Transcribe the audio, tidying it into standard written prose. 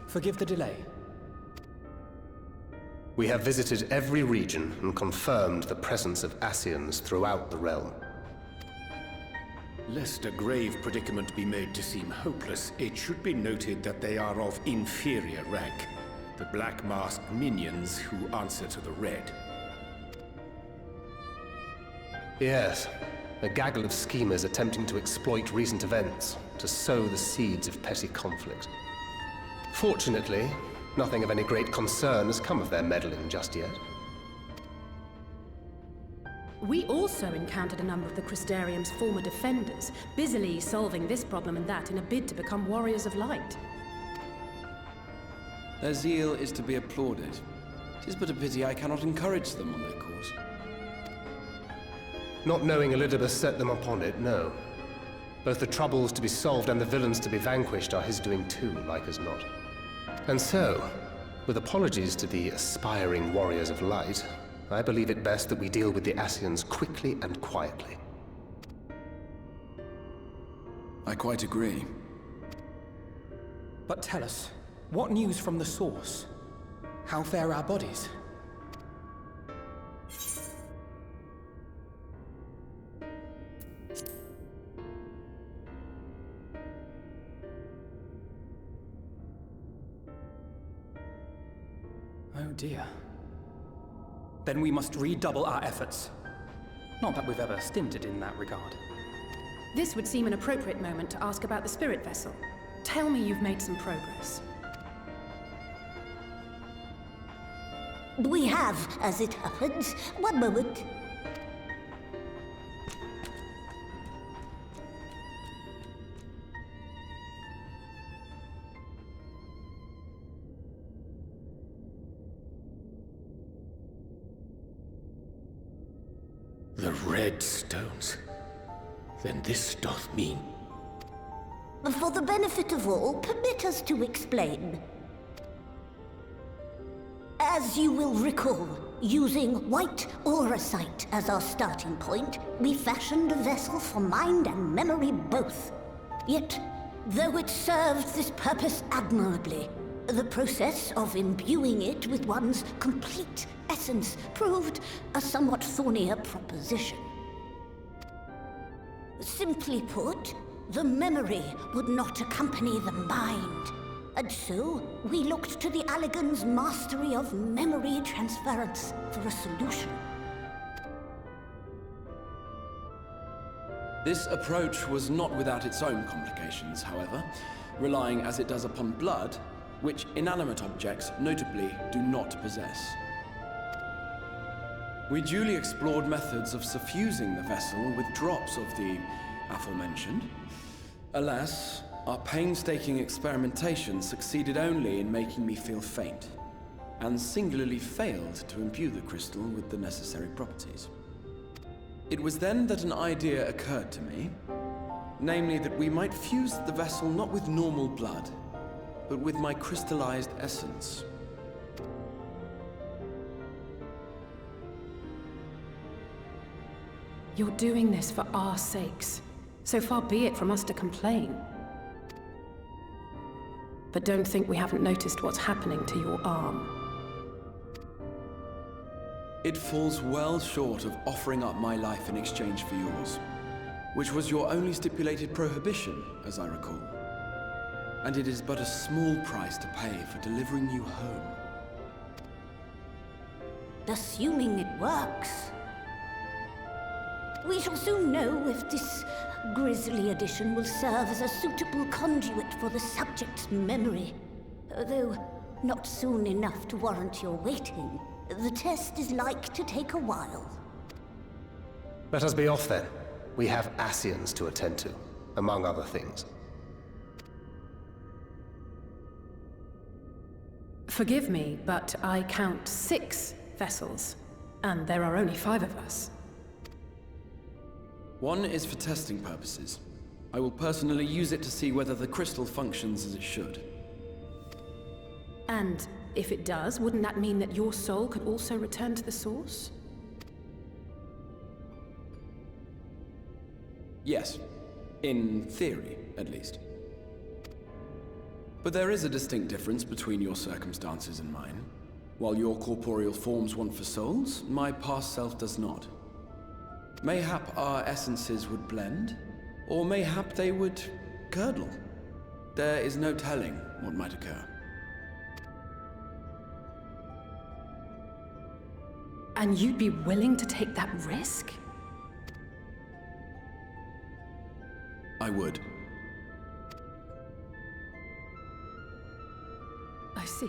Forgive the delay. We have visited every region and confirmed the presence of Ascians throughout the realm. Lest a grave predicament be made to seem hopeless, it should be noted that they are of inferior rank. The black-masked minions who answer to the red. Yes, a gaggle of schemers attempting to exploit recent events to sow the seeds of petty conflict. Fortunately, nothing of any great concern has come of their meddling just yet. We also encountered a number of the Crystarium's former defenders, busily solving this problem and that in a bid to become warriors of light. Their zeal is to be applauded. 'Tis but a pity I cannot encourage them on their course. Not knowing Elidibus set them upon it, no. Both the troubles to be solved and the villains to be vanquished are his doing too, like as not. And so, with apologies to the aspiring warriors of light, I believe it best that we deal with the Ascians quickly and quietly. I quite agree. But tell us, what news from the source? How fare our bodies? Oh dear. Then we must redouble our efforts. Not that we've ever stinted in that regard. This would seem an appropriate moment to ask about the spirit vessel. Tell me you've made some progress. We have, as it happens. One moment. The red stones. Then this doth mean... For the benefit of all, permit us to explain. As you will recall, using white auracite as our starting point, we fashioned a vessel for mind and memory both. Yet, though it served this purpose admirably, the process of imbuing it with one's complete essence proved a somewhat thornier proposition. Simply put, the memory would not accompany the mind. And so, we looked to the Allegan's mastery of memory transference for a solution. This approach was not without its own complications, however, relying as it does upon blood, which inanimate objects notably do not possess. We duly explored methods of suffusing the vessel with drops of the aforementioned. Alas, our painstaking experimentation succeeded only in making me feel faint, and singularly failed to imbue the crystal with the necessary properties. It was then that an idea occurred to me, namely that we might fuse the vessel not with normal blood, but with my crystallized essence. You're doing this for our sakes, so far be it from us to complain. But don't think we haven't noticed what's happening to your arm. It falls well short of offering up my life in exchange for yours, which was your only stipulated prohibition, as I recall. And it is but a small price to pay for delivering you home. Assuming it works. We shall soon know if this grisly addition will serve as a suitable conduit for the subject's memory. Though not soon enough to warrant your waiting. The test is like to take a while. Let us be off then. We have Ascians to attend to, among other things. Forgive me, but I count 6 vessels, and there are only 5 of us. One is for testing purposes. I will personally use it to see whether the crystal functions as it should. And if it does, wouldn't that mean that your soul could also return to the source? Yes. In theory, at least. But there is a distinct difference between your circumstances and mine. While your corporeal forms want for souls, my past self does not. Mayhap our essences would blend, or mayhap they would curdle. There is no telling what might occur. And you'd be willing to take that risk? I would. I see.